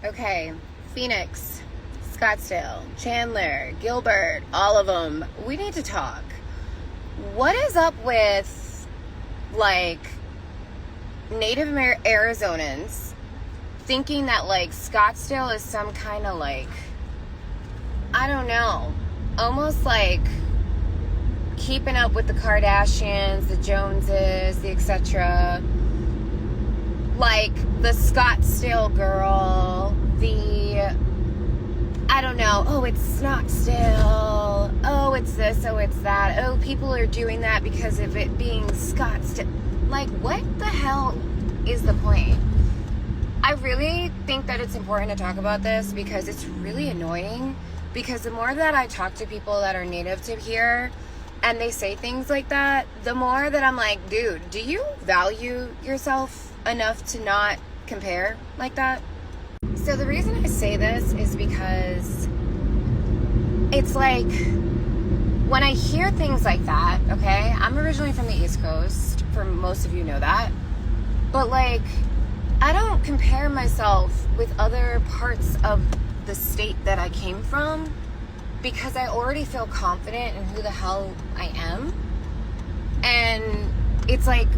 Okay, Phoenix, Scottsdale, Chandler, Gilbert, all of them. We need to talk. What is up with, like, Native Arizonans thinking that, like, Scottsdale is some kind of, like, I don't know, almost like keeping up with the Kardashians, the Joneses, the etc. Like the Scottsdale girl, I don't know, oh, it's Scottsdale, oh, it's this, oh, it's that, oh, people are doing that because of it being Scottsdale. Like, what the hell is the point? I really think that it's important to talk about this because it's really annoying, because the more that I talk to people that are native to here and they say things like that, the more that I'm like, dude, do you value yourself enough to not compare like that? So the reason I say this is because it's like, when I hear things like that, okay, I'm originally from the East Coast, for most of you know that, but like, I don't compare myself with other parts of the state that I came from, because I already feel confident in who the hell I am. And it's like,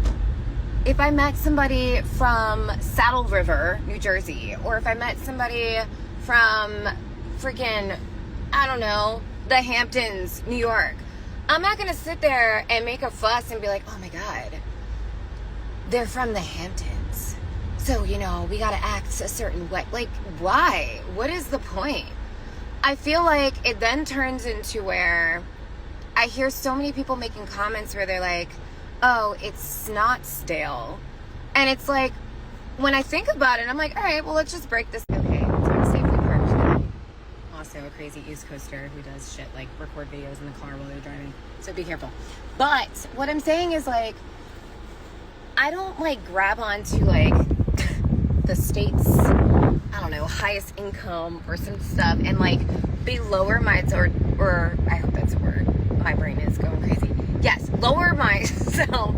if I met somebody from Saddle River, New Jersey, or if I met somebody from freaking, I don't know, the Hamptons, New York, I'm not gonna sit there and make a fuss and be like, oh my God, they're from the Hamptons, so, you know, we gotta act a certain way. Like, why? What is the point? I feel like it then turns into where I hear so many people making comments where they're like, oh, it's SNOTTSDALE. And it's like, when I think about it, I'm like, all right, well, let's just break this. Okay, so I'm safely parked today. Also a crazy East Coaster who does shit like record videos in the car while they're driving. So be careful. But what I'm saying is, like, I don't like grab onto like the state's, I don't know, highest income or some stuff and like lower my, or I hope that's a word. My brain is going crazy. Yes, lower myself,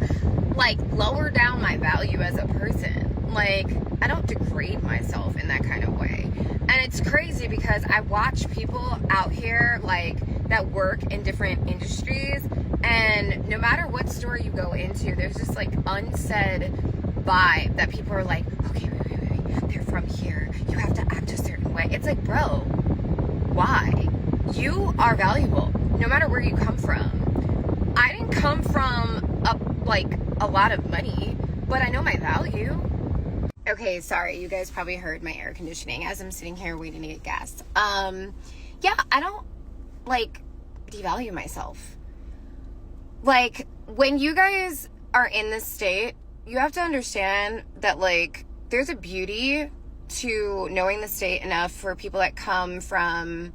like lower down my value as a person. Like, I don't degrade myself in that kind of way. And it's crazy because I watch people out here like that work in different industries, and no matter what store you go into, there's this like unsaid vibe that people are like, okay, wait, they're from here, you have to act a certain way. It's like, bro, why? You are valuable no matter where you come from. I didn't come from a lot of money, but I know my value. Okay, sorry, you guys probably heard my air conditioning as I'm sitting here waiting to get gas. Yeah, I don't like devalue myself. Like, when you guys are in this state, you have to understand that like there's a beauty to knowing the state enough for people that come from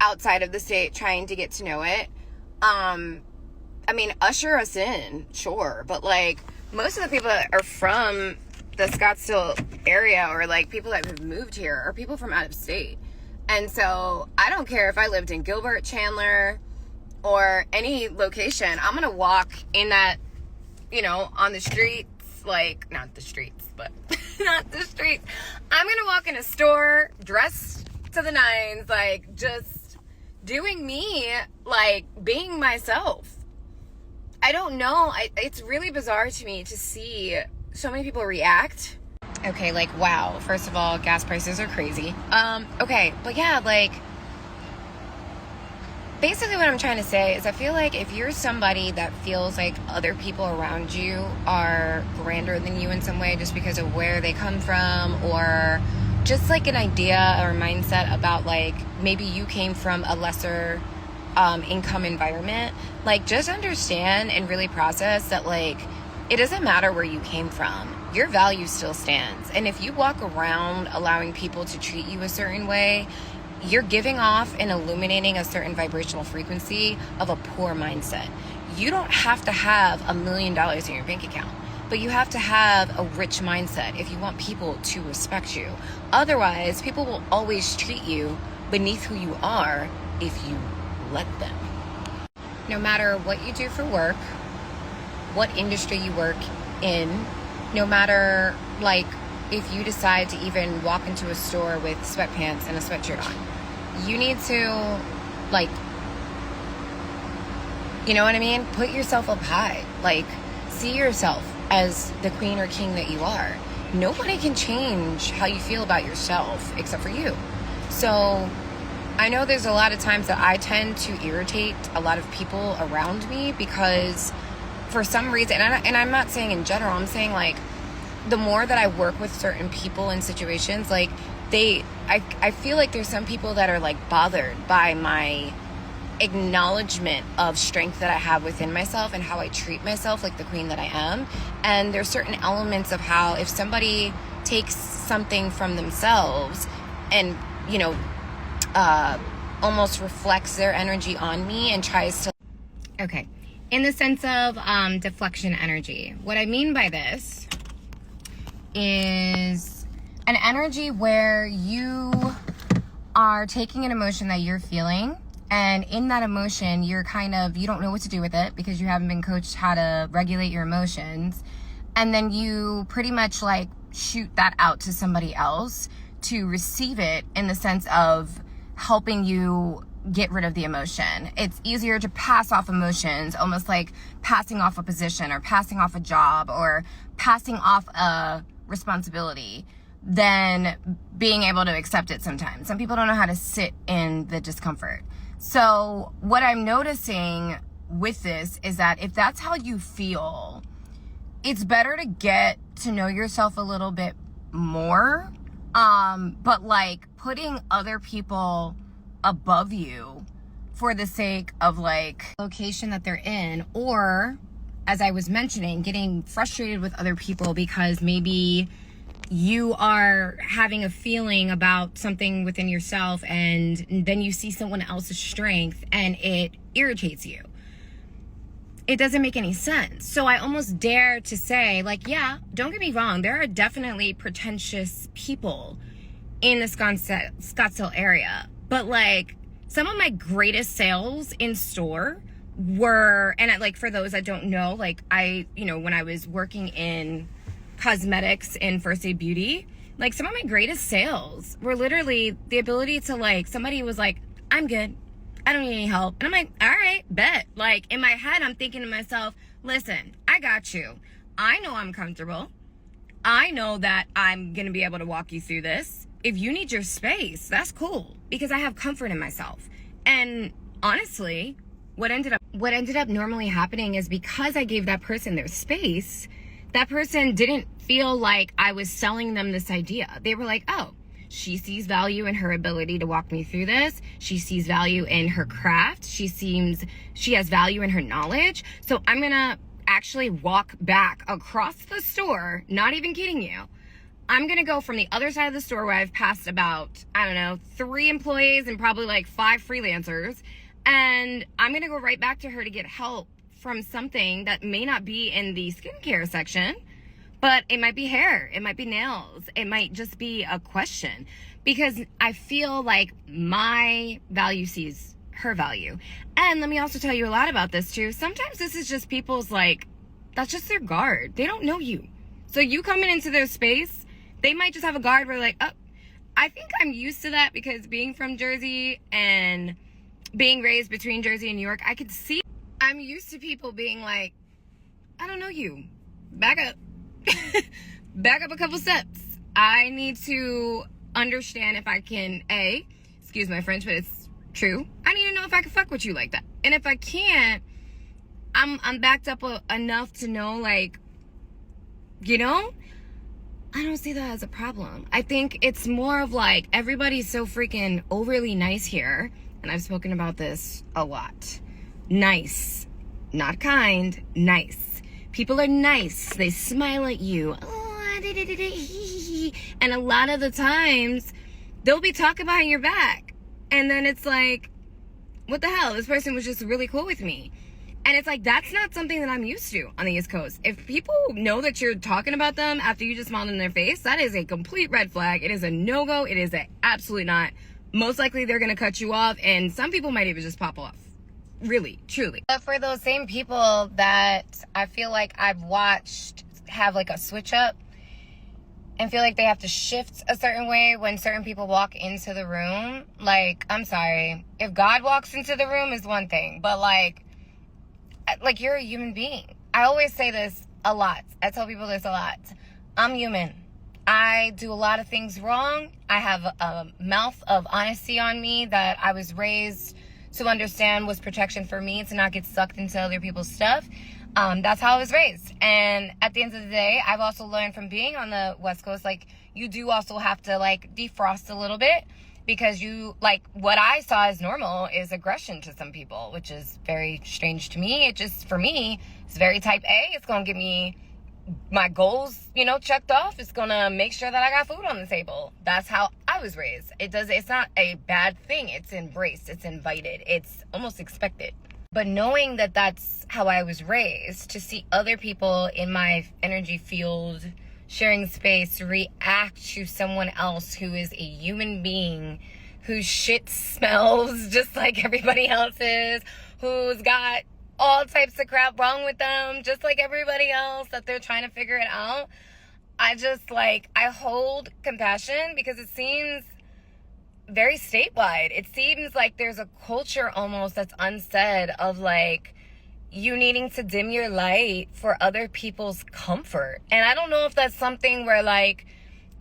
outside of the state trying to get to know it. I mean, usher us in, sure, but like most of the people that are from the Scottsdale area, or like people that have moved here, are people from out of state. And so I don't care if I lived in Gilbert, Chandler, or any location. I'm gonna walk in that, you know, on the streets, like, not the streets, but not the streets. I'm gonna walk in a store dressed to the nines, like just doing me, like being myself. I don't know. It's really bizarre to me to see so many people react. Okay, like, wow. First of all, gas prices are crazy. Okay, but yeah, like, basically what I'm trying to say is I feel like if you're somebody that feels like other people around you are grander than you in some way just because of where they come from, or just like an idea or mindset about like maybe you came from a lesser income environment, like, just understand and really process that like it doesn't matter where you came from, your value still stands. And if you walk around allowing people to treat you a certain way, you're giving off and illuminating a certain vibrational frequency of a poor mindset. You don't have to have $1 million in your bank account, but you have to have a rich mindset if you want people to respect you. Otherwise, people will always treat you beneath who you are if you let them. No matter what you do for work, what industry you work in, no matter like if you decide to even walk into a store with sweatpants and a sweatshirt on. You need to, like, you know what I mean? Put yourself up high. Like, see yourself as the queen or king that you are. Nobody can change how you feel about yourself except for you. So I know there's a lot of times that I tend to irritate a lot of people around me because for some reason, and I'm not saying in general, I'm saying like the more that I work with certain people in situations, like I feel like there's some people that are like bothered by my acknowledgement of strength that I have within myself and how I treat myself like the queen that I am. And there's certain elements of how if somebody takes something from themselves and, you know, almost reflects their energy on me and tries to... Okay, in the sense of deflection energy, what I mean by this is an energy where you are taking an emotion that you're feeling, and in that emotion you don't know what to do with it because you haven't been coached how to regulate your emotions, and then you pretty much like shoot that out to somebody else to receive it in the sense of helping you get rid of the emotion. It's easier to pass off emotions, almost like passing off a position or passing off a job or passing off a responsibility, than being able to accept it sometimes. Some people don't know how to sit in the discomfort. So what I'm noticing with this is that if that's how you feel, it's better to get to know yourself a little bit more. But like putting other people above you for the sake of like location that they're in, or as I was mentioning, getting frustrated with other people because maybe you are having a feeling about something within yourself and then you see someone else's strength and it irritates you. It doesn't make any sense. So I almost dare to say, like, yeah, don't get me wrong, there are definitely pretentious people in the Scottsdale area. But like some of my greatest sales in store were, and like for those that don't know, like when I was working in cosmetics and First Aid Beauty, like some of my greatest sales were literally the ability to like, somebody was like, I'm good, I don't need any help. And I'm like, all right, bet. Like in my head, I'm thinking to myself, listen, I got you. I know I'm comfortable. I know that I'm going to be able to walk you through this. If you need your space, that's cool because I have comfort in myself. And honestly, what ended up normally happening is because I gave that person their space, that person didn't feel like I was selling them this idea. They were like, oh, she sees value in her ability to walk me through this. She sees value in her craft. She has value in her knowledge. So I'm going to actually walk back across the store, not even kidding you. I'm going to go from the other side of the store where I've passed about, 3 employees and probably like 5 freelancers. And I'm going to go right back to her to get help from something that may not be in the skincare section, but it might be hair, it might be nails, it might just be a question, because I feel like my value sees her value. And let me also tell you a lot about this too. Sometimes this is just people's like, that's just their guard. They don't know you. So you coming into their space, they might just have a guard where like, oh, I think I'm used to that because being from Jersey and being raised between Jersey and New York, I could see, I'm used to people being like, I don't know you. Back up. Back up a couple steps. I need to understand if I can, excuse my French, but it's true. I need to know if I can fuck with you like that. And if I can't, I'm backed up enough to know, like, I don't see that as a problem. I think it's more of like, everybody's so freaking overly nice here. And I've spoken about this a lot. Nice. Not kind. Nice. People are nice. They smile at you. And a lot of the times, they'll be talking behind your back. And then it's like, what the hell? This person was just really cool with me. And it's like, that's not something that I'm used to on the East Coast. If people know that you're talking about them after you just smiled in their face, that is a complete red flag. It is a no-go. It is a absolutely not. Most likely they're going to cut you off. And some people might even just pop off. Really, truly. But for those same people that I feel like I've watched have like a switch up, and feel like they have to shift a certain way when certain people walk into the room. Like, I'm sorry. If God walks into the room is one thing, but like you're a human being. I always say this a lot. I tell people this a lot. I'm human. I do a lot of things wrong. I have a mouth of honesty on me that I was raised to understand was protection for me, to not get sucked into other people's stuff. That's how I was raised. And at the end of the day, I've also learned from being on the West Coast, like, you do also have to, like, defrost a little bit, because you, like, what I saw as normal is aggression to some people, which is very strange to me. It just, for me, it's very type A. It's going to get me my goals, checked off. It's going to make sure that I got food on the table. That's how I was raised. It's not a bad thing. It's embraced. It's invited. It's almost expected. But knowing that that's how I was raised, to see other people in my energy field sharing space react to someone else who is a human being, whose shit smells just like everybody else's, who's got all types of crap wrong with them, just like everybody else, that they're trying to figure it out. I just, I hold compassion, because it seems very statewide. It seems like there's a culture almost that's unsaid of, you needing to dim your light for other people's comfort. And I don't know if that's something where,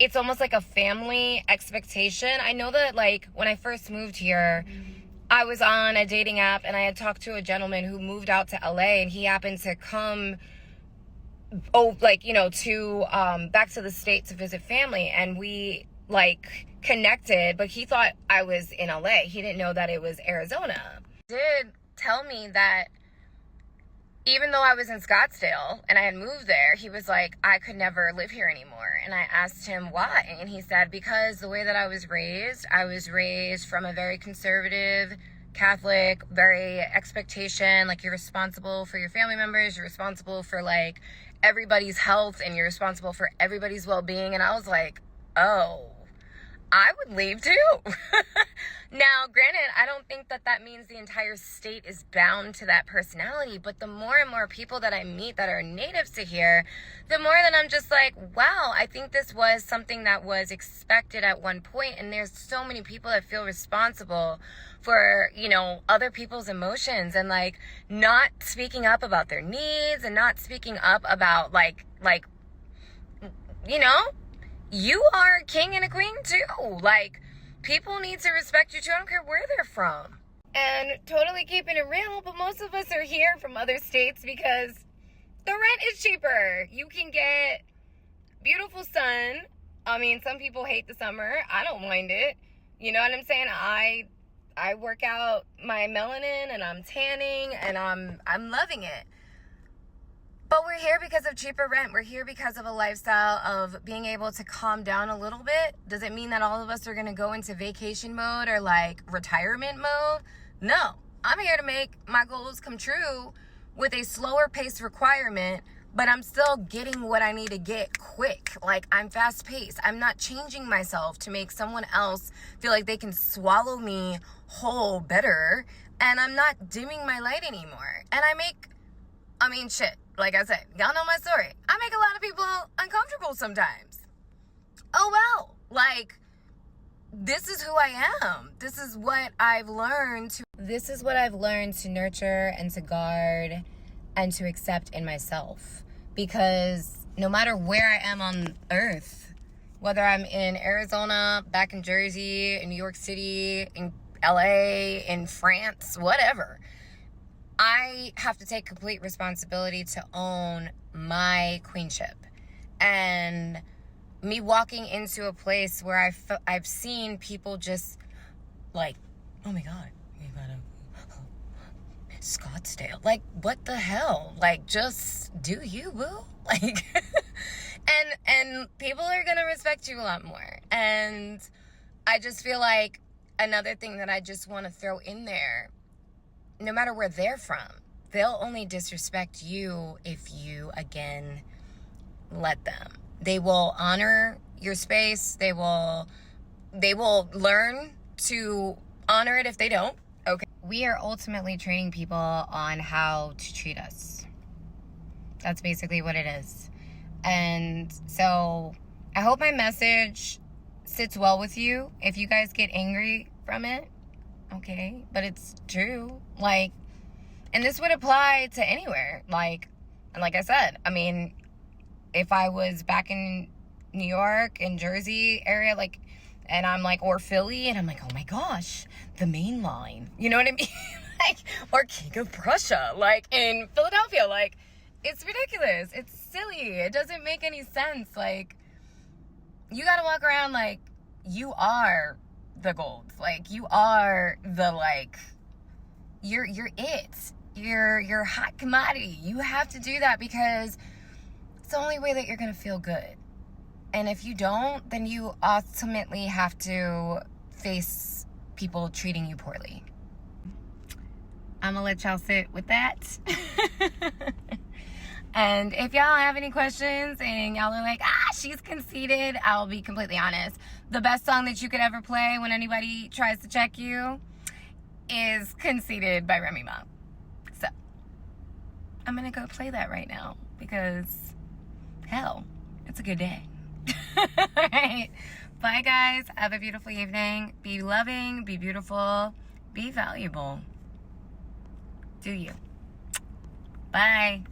it's almost like a family expectation. I know that, when I first moved here, I was on a dating app, and I had talked to a gentleman who moved out to LA, and he happened to come, to back to the state to visit family, and we connected, but he thought I was in LA. He didn't know that it was Arizona. He did tell me that even though I was in Scottsdale and I had moved there, he was like, I could never live here anymore. And I asked him why. And he said, because the way that I was raised from a very conservative, Catholic, very expectation, you're responsible for your family members, you're responsible for everybody's health, and you're responsible for everybody's well-being. And I was like, oh, I would leave too. Now, granted, I don't think that means the entire state is bound to that personality, but the more and more people that I meet that are natives to here, the more that I'm just like, wow, I think this was something that was expected at one point, and there's so many people that feel responsible for, other people's emotions, and not speaking up about their needs, and not speaking up about you are a king and a queen too. People need to respect you too. I don't care where they're from. And totally keeping it real, but most of us are here from other states because the rent is cheaper. You can get beautiful sun. I mean, some people hate the summer. I don't mind it. You know what I'm saying? I work out my melanin, and I'm tanning, and I'm loving it. But we're here because of cheaper rent. We're here because of a lifestyle of being able to calm down a little bit. Does it mean that all of us are going to go into vacation mode or retirement mode? No. I'm here to make my goals come true with a slower pace requirement, but I'm still getting what I need to get quick. I'm fast paced. I'm not changing myself to make someone else feel like they can swallow me whole better. And I'm not dimming my light anymore. And shit. Like I said, y'all know my story. I make a lot of people uncomfortable sometimes. Oh well. This is who I am. This is what I've learned to nurture and to guard and to accept in myself. Because no matter where I am on earth, whether I'm in Arizona, back in Jersey, in New York City, in LA, in France, whatever, I have to take complete responsibility to own my queenship. And me walking into a place where I've seen people just oh my God, we got a Scottsdale. What the hell? Just do you, boo? and people are going to respect you a lot more. And I just feel like another thing that I just want to throw in there, no matter where they're from, they'll only disrespect you if you, again, let them. They will honor your space. They will learn to honor it if they don't. Okay. We are ultimately training people on how to treat us. That's basically what it is. And so I hope my message sits well with you. If you guys get angry from it, okay, but it's true. Like, and this would apply to anywhere. Like, and like I said, I mean, if I was back in New York and Jersey area, like, and I'm like, or Philly, and I'm like, oh my gosh, the main line. You know what I mean? Like, or King of Prussia, like in Philadelphia. Like, it's ridiculous. It's silly. It doesn't make any sense. Like, you gotta walk around like you are the gold. Like, you are the, like, you're it. You're hot commodity. You have to do that because it's the only way that you're gonna feel good. And if you don't, then you ultimately have to face people treating you poorly. I'm gonna let y'all sit with that. And if y'all have any questions and y'all are like, she's conceited, I'll be completely honest. The best song that you could ever play when anybody tries to check you is Conceited by Remy Ma. So, I'm gonna go play that right now because, hell, it's a good day. Alright, bye guys. Have a beautiful evening. Be loving, be beautiful, be valuable. Do you. Bye.